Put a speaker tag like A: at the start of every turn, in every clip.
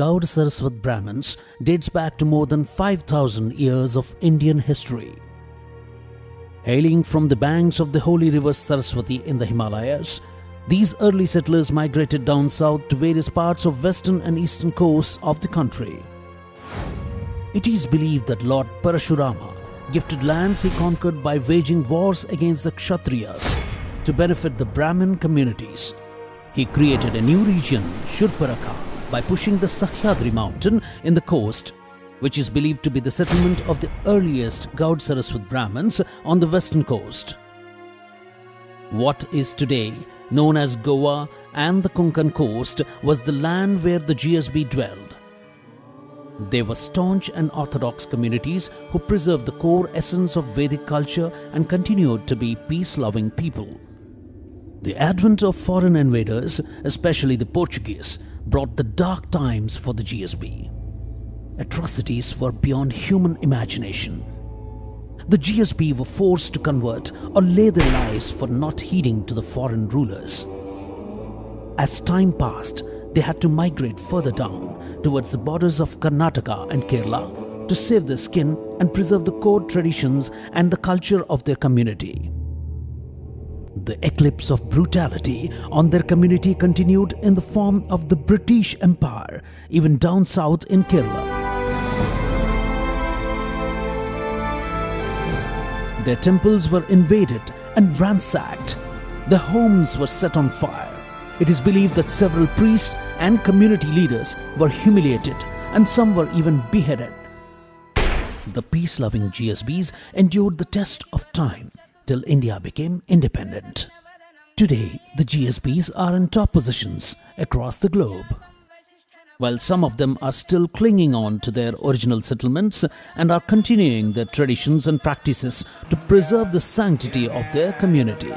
A: Gaud Saraswat Brahmins dates back to more than 5,000 years of Indian history. Hailing from the banks of the holy river Saraswati in the Himalayas, these early settlers migrated down south to various parts of western and eastern coasts of the country. It is believed that Lord Parashurama gifted lands he conquered by waging wars against the Kshatriyas to benefit the Brahmin communities. He created a new region, Shurparaka, by pushing the Sahyadri mountain in the coast, which is believed to be the settlement of the earliest Gaud Saraswat Brahmins on the western coast. What is today known as Goa and the Konkan coast was the land where the GSB dwelled. They were staunch and orthodox communities who preserved the core essence of Vedic culture and continued to be peace-loving people. The advent of foreign invaders, especially the Portuguese, brought the dark times for the GSB. Atrocities were beyond human imagination. The GSB were forced to convert or lay their lives for not heeding to the foreign rulers. As time passed, they had to migrate further down towards the borders of Karnataka and Kerala to save their skin and preserve the core traditions and the culture of their community. The eclipse of brutality on their community continued in the form of the British Empire, even down south in Kerala. Their temples were invaded and ransacked. Their homes were set on fire. It is believed that several priests and community leaders were humiliated and some were even beheaded. The peace-loving GSBs endured the test of time till India became independent. Today, the GSBs are in top positions across the globe. While some of them are still clinging on to their original settlements and are continuing their traditions and practices to preserve the sanctity of their community.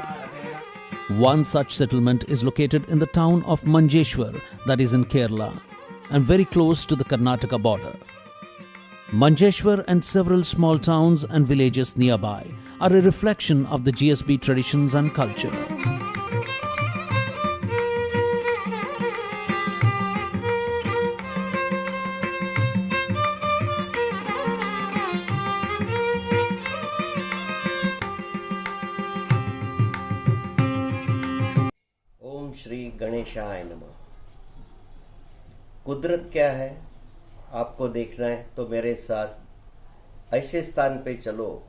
A: One such settlement is located in the town of Manjeshwar, that is in Kerala, and very close to the Karnataka border. Manjeshwar and several small towns and villages nearby are a reflection of the GSB traditions and culture.
B: ओम श्री गणेशाय नमः। कुदरत क्या है आपको देखना है तो मेरे साथ ऐसे स्थान पे चलो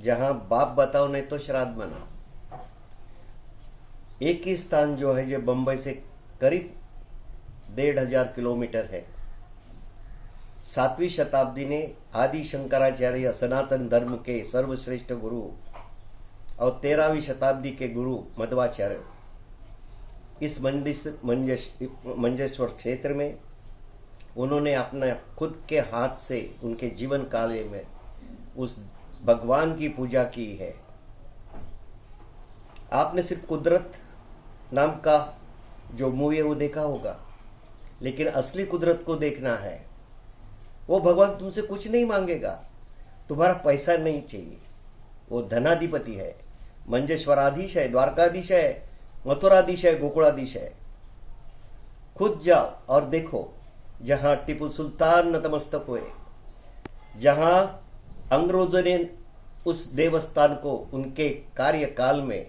B: जहां बाप बताओ नहीं तो श्राद्ध मनाओ। एक ही स्थान जो है जो बंबई से करीब 1500 किलोमीटर है। 7वीं शताब्दी ने आदि शंकराचार्य सनातन धर्म के सर्वश्रेष्ठ गुरु और 13वीं शताब्दी के गुरु मध्वाचार्य इस मंजेश्वर क्षेत्र में उन्होंने अपना खुद के हाथ से उनके जीवन काल में उस भगवान की पूजा की है। आपने सिर्फ कुदरत नाम का जो मूवी है वो देखा होगा, लेकिन असली कुदरत को देखना है। वो भगवान तुमसे कुछ नहीं मांगेगा, तुम्हारा पैसा नहीं चाहिए। वो धनाधिपति है, मंजेश्वराधीश है, द्वारकाधीश है, मथुराधीश है, गोकुलाधीश है। खुद जाओ और देखो, जहां टीपू सुल्तान नतमस्तक हुए, जहां अंग्रेजों ने उस देवस्थान को उनके कार्यकाल में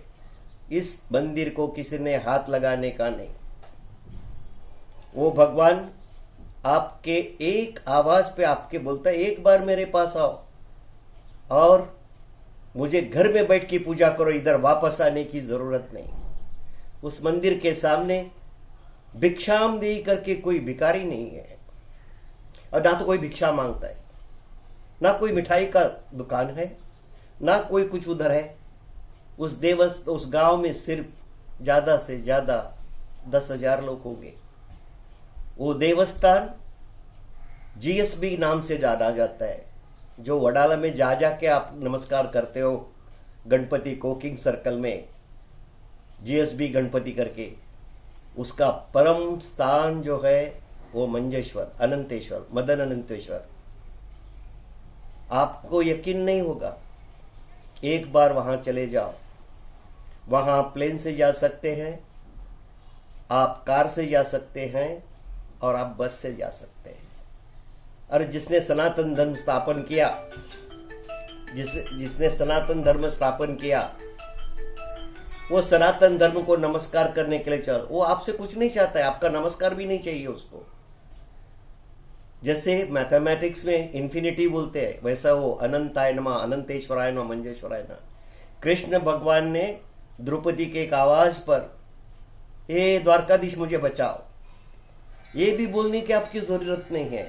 B: इस मंदिर को किसी ने हाथ लगाने का नहीं। वो भगवान आपके एक आवाज पे आपके बोलता है, एक बार मेरे पास आओ और मुझे घर में बैठ के पूजा करो, इधर वापस आने की जरूरत नहीं। उस मंदिर के सामने भिक्षाम दे करके कोई भिखारी नहीं है और ना तो कोई भिक्षा मांगता है, ना कोई मिठाई का दुकान है, ना कोई कुछ उधर है। उस गांव में सिर्फ ज्यादा से ज्यादा 10,000 लोग होंगे। वो देवस्थान जीएसबी नाम से जाना जाता है। जो वडाला में जा जाके आप नमस्कार करते हो गणपति को किंग सर्कल में जीएसबी गणपति करके, उसका परम स्थान जो है वो मंजेश्वर, अनंतेश्वर, मदन अनंतेश्वर। आपको यकीन नहीं होगा, एक बार वहां चले जाओ। वहां प्लेन से जा सकते हैं, आप कार से जा सकते हैं, और आप बस से जा सकते हैं। और जिसने सनातन धर्म स्थापन किया, जिसने सनातन धर्म स्थापन किया, वो सनातन धर्म को नमस्कार करने के लिए चल, वो आपसे कुछ नहीं चाहता है, आपका नमस्कार भी नहीं चाहिए उसको। जैसे मैथमेटिक्स में इंफिनिटी बोलते हैं, वैसा वो अनंताय नमः, अनंतेश्वराय नमः, मंजेश्वराय नमः। कृष्ण भगवान ने द्रौपदी के एक आवाज पर, हे द्वारकाधीश मुझे बचाओ, ये भी बोलने की आपकी जरूरत नहीं है।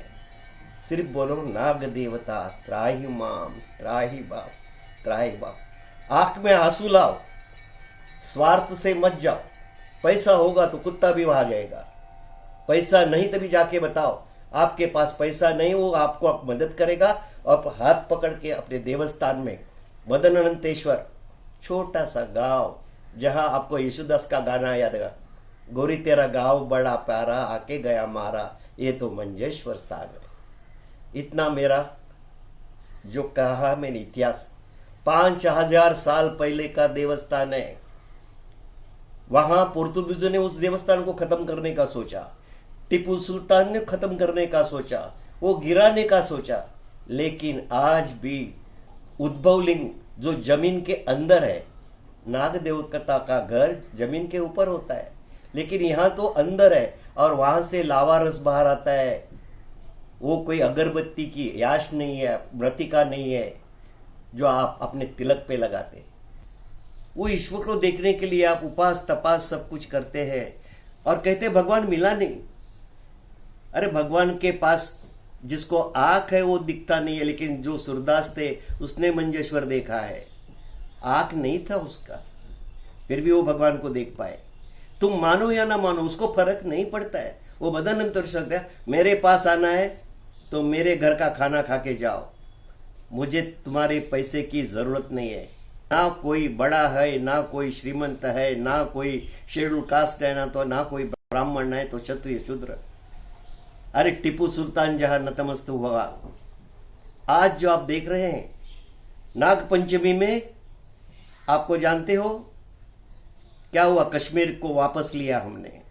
B: सिर्फ बोलो नाग देवता त्राहि माम, त्राहि बाप, त्राहि बाप। आंख में आंसू लाओ, स्वार्थ से मत जाओ। पैसा होगा तो कुत्ता भी वहां जाएगा, पैसा नहीं तभी जाके बताओ। आपके पास पैसा नहीं होगा, आपको मदद करेगा और हाथ पकड़ के अपने देवस्थान में, मदन अनंतेश्वर, छोटा सा गांव जहां आपको यशुदास का गाना याद है, गोरी तेरा गांव बड़ा प्यारा, आके गया मारा, ये तो मंजेश्वर स्थान है। इतना मेरा जो कहा मैंने इतिहास, 5000 साल पहले का देवस्थान है। वहां पोर्तुगीजों ने उस देवस्थान को खत्म करने का सोचा, टीपू सुल्तान ने खत्म करने का सोचा, वो गिराने का सोचा, लेकिन आज भी उद्भव लिंग जो जमीन के अंदर है, नाग देवता का घर जमीन के ऊपर होता है, लेकिन यहां तो अंदर है और वहां से लावा रस बाहर आता है। वो कोई अगरबत्ती की याश नहीं है, मृतिका नहीं है जो आप अपने तिलक पे लगाते। वो ईश्वर को देखने के लिए आप उपास तपास सब कुछ करते हैं और कहते भगवान मिला नहीं। अरे भगवान के पास जिसको आंख है वो दिखता नहीं है, लेकिन जो सूरदास थे उसने मंजेश्वर देखा है, आंख नहीं था उसका, फिर भी वो भगवान को देख पाए। तुम मानो या ना मानो, उसको फर्क नहीं पड़ता है। वो मदन अंतर है, मेरे पास आना है तो मेरे घर का खाना खा के जाओ, मुझे तुम्हारे पैसे की जरूरत नहीं है। ना कोई बड़ा है, ना कोई श्रीमंत है, ना कोई शेड्यूल कास्ट है, ना कोई ब्राह्मण है, तो क्षत्रिय शूद्र। अरे टीपू सुल्तान जहां नतमस्तक हुआ, आज जो आप देख रहे हैं नाग पंचमी में, आपको जानते हो क्या हुआ? कश्मीर को वापस लिया हमने।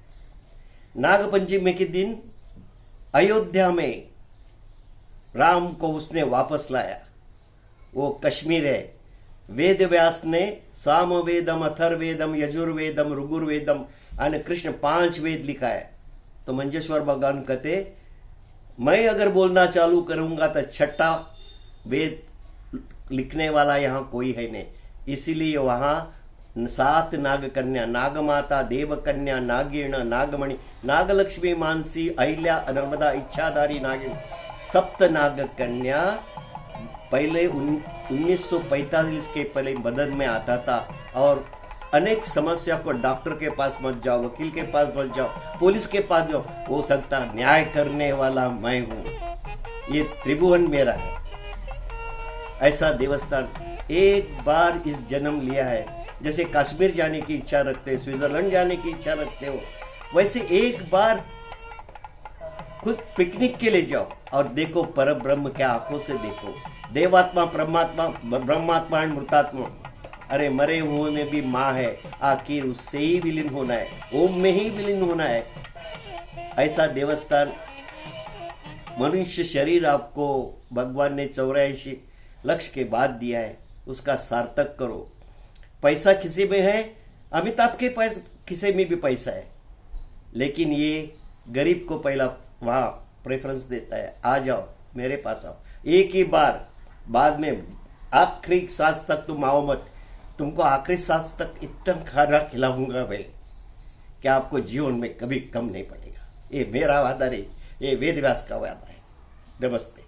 B: नाग पंचमी के दिन अयोध्या में राम को उसने वापस लाया। वो कश्मीर है। वेद व्यास ने साम वेदम, अथर्वेदम, यजुर्वेदम, ऋगुर्वेदम और कृष्ण 5 वेद लिखा है। तो मंजेश्वर भगवान कहते, मैं अगर बोलना चालू करूंगा तो 6ठा वेद लिखने वाला यहां कोई है नहीं। इसीलिए वहां 7 नाग कन्या, नागमाता, देवकन्या, नागिण, नागमणि, नागलक्ष्मी, मानसी, अहिल्या, नर्मदा, इच्छाधारी नागिन, 7 नाग कन्या पहले 1945 के पहले मदद में आता था। और अनेक समस्या को डॉक्टर के पास मत जाओ, वकील के पास मत जाओ, पुलिस के पास जाओ, हो सकता न्याय करने वाला मैं हूं, ये त्रिभुवन मेरा है। ऐसा देवस्थान एक बार इस जन्म लिया है। जैसे कश्मीर जाने की इच्छा रखते हो, स्विट्जरलैंड जाने की इच्छा रखते हो, वैसे एक बार खुद पिकनिक के लिए जाओ और देखो पर ब्रह्म क्या आंखों से देखो। देवात्मा, परमात्मा, ब्रह्मात्मा और मृतात्मा, अरे मरे हुए में भी माँ है, आखिर उससे ही विलीन होना है, ओम में ही विलीन होना है। ऐसा देवस्थान, मनुष्य शरीर आपको भगवान ने 84 लक्ष्य के बाद दिया है, उसका सार्थक करो। पैसा किसी में है, अमिताभ के पास किसी में भी पैसा है, लेकिन ये गरीब को पहला वहां प्रेफरेंस देता है। आ जाओ मेरे पास आओ, एक ही बार, बाद में आखिरी सांस तक तुम आओ मत। तुमको आखिरी सांस तक इतना खाना खिलाऊंगा भाई कि आपको जीवन में कभी कम नहीं पड़ेगा। ये मेरा वादा नहीं, ये वेद व्यास का वादा है। नमस्ते।